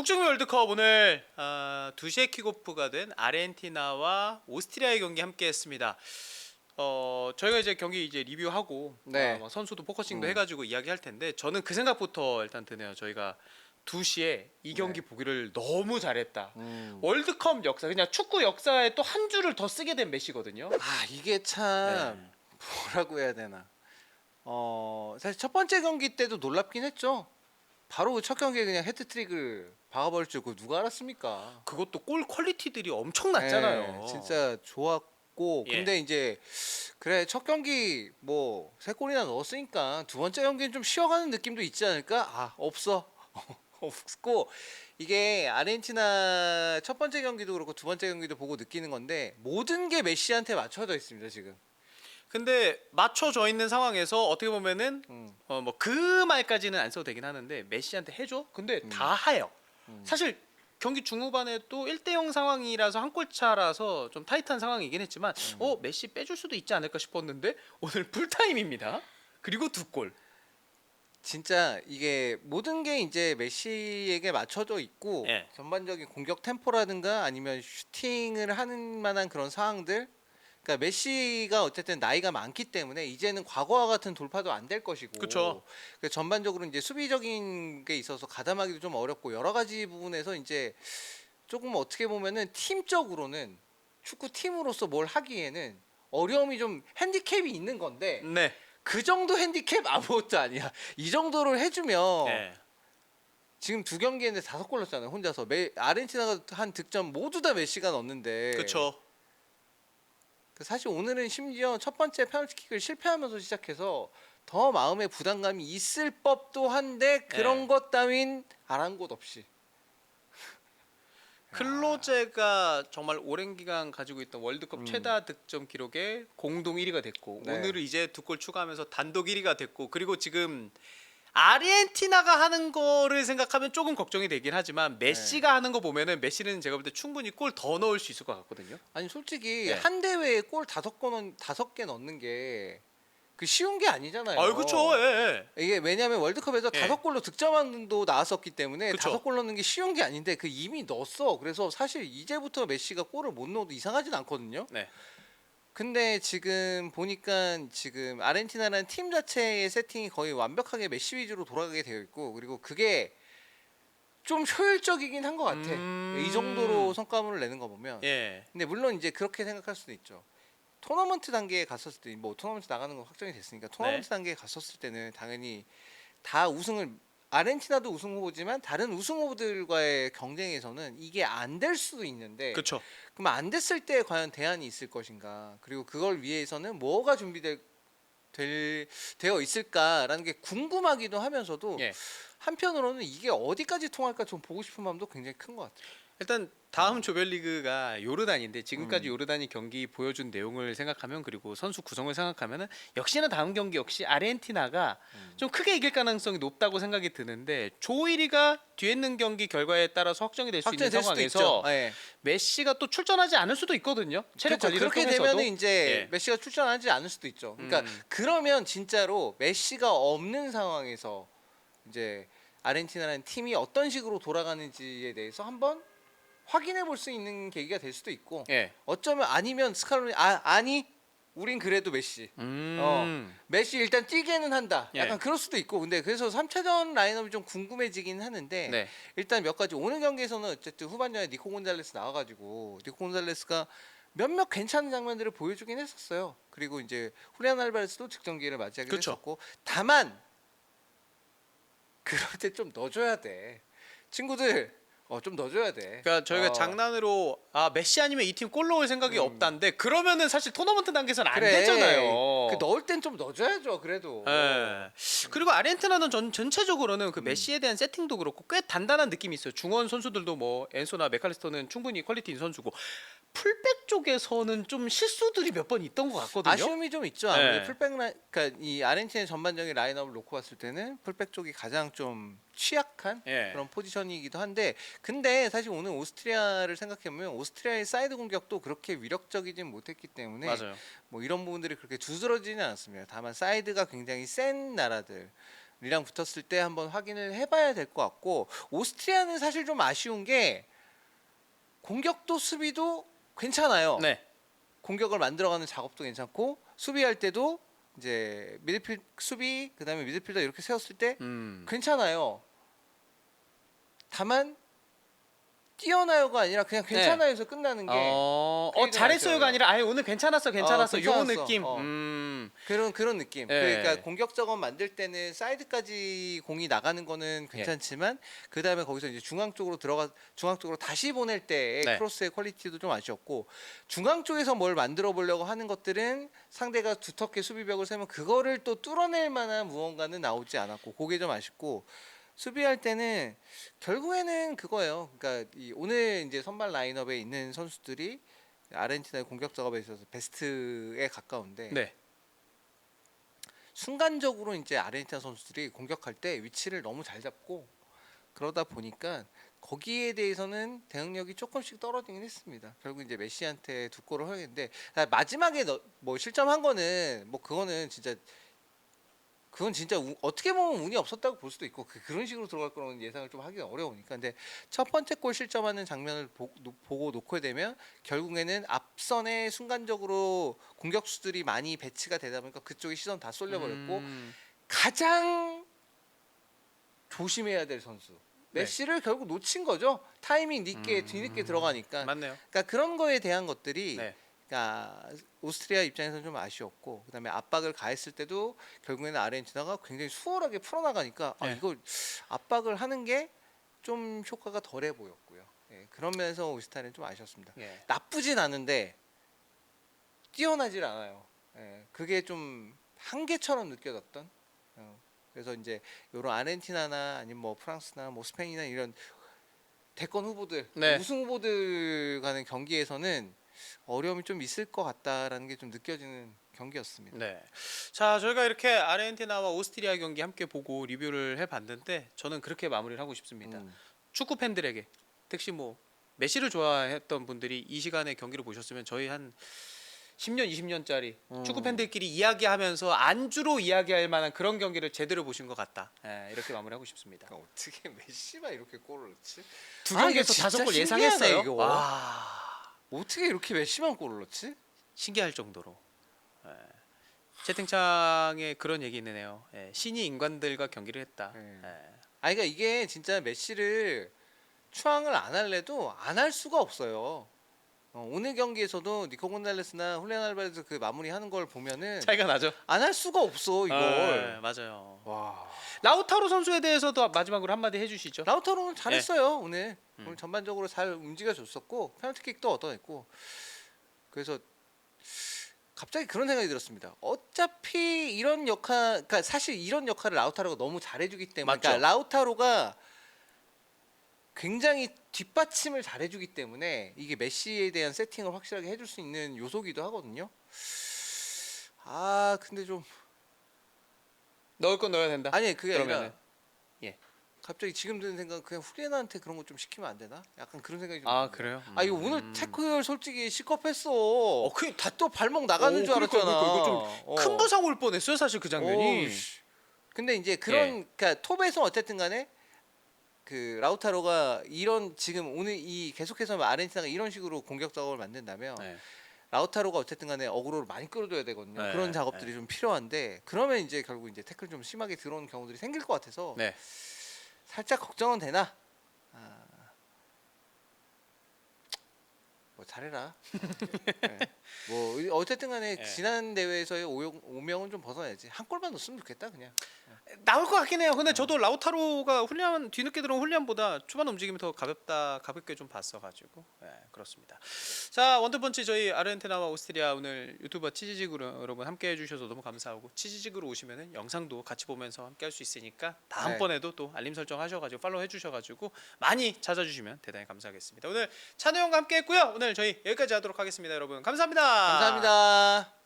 북중미 월드컵 오늘 2시에 킥오프가 된 아르헨티나와 오스트리아의 경기 함께했습니다. 저희가 이제 경기 이제 리뷰하고 네. 막 선수도 포커싱도 해가지고 이야기할 텐데 저는 그 생각부터 일단 드네요. 저희가 2시에 이 경기 네. 보기를 너무 잘했다. 음. 월드컵 역사, 그냥 축구 역사에 또 한 줄을 더 쓰게 된 메시거든요. 이게 참 뭐라고 해야 되나. 사실 첫 번째 경기 때도 놀랍긴 했죠. 바로 첫 경기에 그냥 헤트트릭을 박아버릴 줄 누가 알았습니까? 그것도 골 퀄리티들이 엄청 났잖아요. 네, 진짜 좋았고 예. 근데 이제 그래 첫 경기 뭐 세 골이나 넣었으니까 두 번째 경기는 좀 쉬어가는 느낌도 있지 않을까? 없어. 없고 이게 아르헨티나 첫 번째 경기도 그렇고 두 번째 경기도 보고 느끼는 건데 모든 게 메시한테 맞춰져 있습니다 지금. 근데 맞춰져 있는 상황에서 어떻게 보면은 음. 뭐 그 말까지는 안 써도 되긴 하는데 메시한테 해줘? 근데 다 해요. 사실 경기 중후반에 또 1대0 상황이라서 한 골 차라서 좀 타이트한 상황이긴 했지만 메시 빼줄 수도 있지 않을까 싶었는데 오늘 풀타임입니다. 그리고 두 골. 진짜 이게 모든 게 이제 메시에게 맞춰져 있고 예. 전반적인 공격 템포라든가 아니면 슈팅을 하는 만한 그런 상황들. 그러니까 메시가 어쨌든 나이가 많기 때문에 이제는 과거와 같은 돌파도 안 될 것이고. 그쵸. 그래서 전반적으로 이제 수비적인 게 있어서 가담하기도 좀 어렵고 여러 가지 부분에서 이제 조금 어떻게 보면은 팀적으로는 축구 팀으로서 뭘 하기에는 어려움이 좀 핸디캡이 있는 건데 네. 그 정도 핸디캡 아무것도 아니야. 이 정도를 해주면 예. 지금 두 경기 했는데 5골 넣었잖아요. 혼자서 아르헨티나가 한 득점 모두 다 메시가 넣었는데 그렇죠. 사실 오늘은 심지어 첫 번째 페널티킥을 실패하면서 시작해서 더 마음의 부담감이 있을 법도 한데 그런 네. 것 따윈 아란 곳 없이. 클로제가 정말 오랜 기간 가지고 있던 월드컵 최다 득점 기록에 공동 1위가 됐고 네. 오늘은 이제 두 골 추가하면서 단독 1위가 됐고 그리고 지금 아르헨티나가 하는 거를 생각하면 조금 걱정이 되긴 하지만 메시가 하는 거 보면은 메시는 제가 볼 때 충분히 골 더 넣을 수 있을 것 같거든요. 아니 솔직히 네. 한 대회에 골 5개 넣는 게 그 쉬운 게 아니잖아요. 그렇죠. 예. 이게 왜냐하면 월드컵에서 예. 5골로 득점왕도 나왔었기 때문에 그쵸. 5골 넣는 게 쉬운 게 아닌데 그 이미 넣었어. 그래서 사실 이제부터 메시가 골을 못 넣어도 이상하진 않거든요. 네. 근데 지금 보니까 지금 아르헨티나라는 팀 자체의 세팅이 거의 완벽하게 메시 위주로 돌아가게 되어 있고 그리고 그게 좀 효율적이긴 한 것 같아. 이 정도로 성과물을 내는 거 보면. 예. 근데 물론 이제 그렇게 생각할 수도 있죠. 토너먼트 단계에 갔었을 때 뭐 토너먼트 나가는 건 확정이 됐으니까 토너먼트 단계에 갔었을 때는 당연히 다 우승을 아르헨티나도 우승 후보지만 다른 우승 후보들과의 경쟁에서는 이게 안 될 수도 있는데 그렇죠. 그럼 안 됐을 때 과연 대안이 있을 것인가 그리고 그걸 위해서는 뭐가 되어 있을까라는 게 궁금하기도 하면서도 예. 한편으로는 이게 어디까지 통할까 좀 보고 싶은 마음도 굉장히 큰 것 같아요. 일단 다음 조별리그가 요르단인데 지금까지 요르단이 경기 보여준 내용을 생각하면 그리고 선수 구성을 생각하면은 역시나 다음 경기 역시 아르헨티나가 좀 크게 이길 가능성이 높다고 생각이 드는데 조 1위가 뒤에 있는 경기 결과에 따라서 확정이 될 수 있는 확정될 수도 상황에서 있죠. 예. 메시가 또 출전하지 않을 수도 있거든요. 체력 그렇죠. 관리를 그렇게 통해서도. 되면 이제 예. 메시가 출전하지 않을 수도 있죠. 그러니까 그러면 진짜로 메시가 없는 상황에서 이제 아르헨티나라는 팀이 어떤 식으로 돌아가는지에 대해서 한번 확인해 볼 수 있는 계기가 될 수도 있고 예. 어쩌면 아니면 스칼로니 아니 우린 그래도 메시 메시 일단 뛰게는 한다 예. 약간 그럴 수도 있고 근데 그래서 3차전 라인업이 좀 궁금해지긴 하는데 네. 일단 몇 가지 오늘 경기에서는 어쨌든 후반전에 니코 곤잘레스 나와가지고 니코 곤잘레스가 몇몇 괜찮은 장면들을 보여주긴 했었어요. 그리고 이제 후리안 알바레스도 득점 기회를 맞이하기도 그쵸. 했었고 다만 그럴 때 좀 넣어줘야 돼 친구들. 좀 넣어줘야 돼. 그러니까 저희가 장난으로 메시 아니면 이 팀 골 넣을 생각이 없다는데 그러면은 사실 토너먼트 단계에서는 안 되잖아요. 그 넣을 땐 좀 넣어줘야죠. 그래도. 예. 그리고 아르헨티나는 전체적으로는 그 메시에 대한 세팅도 그렇고 꽤 단단한 느낌이 있어요. 중원 선수들도 뭐 엔소나 메칼리스터는 충분히 퀄리티 있는 선수고 풀백 쪽에서는 좀 실수들이 몇 번 있던 것 같거든요. 아쉬움이 좀 있죠. 아무래도 네. 풀백 그러니까 이 아르헨티나의 전반적인 라인업을 놓고 봤을 때는 풀백 쪽이 가장 좀 취약한 예. 그런 포지션이기도 한데 근데 사실 오늘 오스트리아를 생각해 보면 오스트리아의 사이드 공격도 그렇게 위력적이진 못했기 때문에 맞아요. 뭐 이런 부분들이 그렇게 두드러지지는 않았습니다. 다만 사이드가 굉장히 센 나라들 붙었을 때 한번 확인을 해봐야 될 것 같고 오스트리아는 사실 좀 아쉬운 게 공격도 수비도 괜찮아요. 네. 공격을 만들어가는 작업도 괜찮고 수비할 때도 이제 미드필 수비 그다음에 미드필더 이렇게 세웠을 때 괜찮아요. 다만 뛰어나요가 아니라 그냥 괜찮아요에서 끝나는 게 그게 좀 잘했어요가 아쉬워요. 아니라 아예 오늘 괜찮았어 괜찮았어 요 괜찮았어. 느낌. 그런 느낌. 예. 그러니까 공격 작업 만들 때는 사이드까지 공이 나가는 거는 괜찮지만 그 다음에 거기서 이제 중앙 쪽으로 다시 보낼 때의 네. 크로스의 퀄리티도 좀 아쉬웠고 중앙 쪽에서 뭘 만들어 보려고 하는 것들은 상대가 두텁게 수비벽을 세면 그거를 또 뚫어낼 만한 무언가는 나오지 않았고 그게 좀 아쉽고 수비할 때는 결국에는 그거예요. 그러니까 오늘 이제 선발 라인업에 있는 선수들이 아르헨티나의 공격 작업에 있어서 베스트에 가까운데 네. 순간적으로 이제 아르헨티나 선수들이 공격할 때 위치를 너무 잘 잡고 그러다 보니까 거기에 대해서는 대응력이 조금씩 떨어지긴 했습니다. 결국 이제 메시한테 두 골을 허용했는데 마지막에 뭐 실점한 거는 뭐 그건 진짜 어떻게 보면 운이 없었다고 볼 수도 있고 그런 식으로 들어갈 거라는 예상을 좀 하기가 어려우니까 근데 첫 번째 골 실점하는 장면을 보고 놓게 되면 결국에는 앞선에 순간적으로 공격수들이 많이 배치가 되다 보니까 그쪽에 시선 다 쏠려버렸고 가장 조심해야 될 선수 네. 메시를 결국 놓친 거죠. 타이밍 뒤늦게 들어가니까 맞네요. 그러니까 그런 거에 대한 것들이 네. 그러니까 오스트리아 입장에서는 좀 아쉬웠고 그다음에 압박을 가했을 때도 결국에는 아르헨티나가 굉장히 수월하게 풀어나가니까 네. 이거 압박을 하는 게 좀 효과가 덜해 보였고요. 예, 그런 면에서 오스트리아는 좀 아쉬웠습니다. 예. 나쁘진 않은데 뛰어나질 않아요. 예, 그게 좀 한계처럼 느껴졌던. 그래서 이제 이런 아르헨티나나 아니면 뭐 프랑스나 뭐 스페인이나 이런 대권 후보들, 네. 우승 후보들 간의 경기에서는 어려움이 좀 있을 것 같다라는 게 좀 느껴지는 경기였습니다. 네. 자, 저희가 이렇게 아르헨티나와 오스트리아 경기 함께 보고 리뷰를 해봤는데 저는 그렇게 마무리를 하고 싶습니다. 축구 팬들에게 특히 뭐 메시를 좋아했던 분들이 이 시간에 경기를 보셨으면 저희 한 10년, 20년짜리 축구 팬들끼리 이야기하면서 안주로 이야기할 만한 그런 경기를 제대로 보신 것 같다. 예, 이렇게 마무리하고 싶습니다. 그러니까 어떻게 메시가 이렇게 골을 넣지? 두 아, 경기에서 이게 5골 진짜 예상했어요. 신기하네, 이거. 와, 어떻게 이렇게 메시만 골을 넣지? 신기할 정도로. 예. 채팅창에 그런 얘기 있네요. 예, 신이 인간들과 경기를 했다. 네. 예. 그러니까 이게 진짜 메시를 추앙을 안 할래도 안 할 수가 없어요. 오늘 경기에서도 니코 곤잘레스나 훌리안 알바레스 그 마무리하는 걸 보면은 차이가 나죠. 안 할 수가 없어 이걸. 예, 맞아요. 와. 라우타로 선수에 대해서도 마지막으로 한마디 해주시죠. 라우타로는 잘했어요 네. 오늘. 오늘 전반적으로 잘 움직여줬었고 페널티킥도 얻어냈고 그래서 갑자기 그런 생각이 들었습니다. 어차피 이런 역할, 그러니까 사실 이런 역할을 라우타로가 너무 잘해주기 때문에, 맞죠. 그러니까 라우타로가 굉장히 뒷받침을 잘해주기 때문에 이게 메시에 대한 세팅을 확실하게 해줄 수 있는 요소기도 하거든요. 아 근데 좀 넣을 건 넣어야 된다. 아니 그게 그러면은 아니라 예. 갑자기 지금 드는 생각 그냥 후리안한테 그런 거 좀 시키면 안 되나? 약간 그런 생각이 좀. 아 듭니다. 그래요? 아 이거 오늘 태클 솔직히 시겁했어. 그 다 또 발목 나가는 줄 그러니까, 알았잖아. 그러니까 이거 좀 큰 부상 올 뻔했어요 사실 그 장면이. 근데 이제 그런 예. 그러니까 톱에서 어쨌든 간에 그 라우타로가 이런 지금 오늘 이 계속해서 아르헨티나가 이런 식으로 공격 작업을 만든다면 네. 라우타로가 어쨌든 간에 어그로를 많이 끌어줘야 되거든요. 네, 그런 작업들이 좀 필요한데 그러면 이제 결국 이제 태클 좀 심하게 들어오는 경우들이 생길 것 같아서 네. 살짝 걱정은 되나? 뭐 잘해라. 네. 뭐 어쨌든 간에 네. 지난 대회에서의 오명은 좀 벗어내야지. 한 골만 넣었으면 좋겠다 그냥. 나올 것 같긴 해요. 근데 저도 라우타로가 훌리안 뒤늦게 들어온 훌리안보다 초반 움직임이 더 가볍게 좀 봤어가지고 그렇습니다. 자 원투펀치 저희 아르헨티나와 오스트리아 오늘 유튜버 치지직으로 여러분 함께 해주셔서 너무 감사하고 치지직으로 오시면은 영상도 같이 보면서 함께 할 수 있으니까 다음번에도 또 알림 설정 하셔가지고 팔로우 해주셔가지고 많이 찾아주시면 대단히 감사하겠습니다. 오늘 찬우 형과 함께했고요. 오늘 저희 여기까지 하도록 하겠습니다. 여러분 감사합니다. 감사합니다.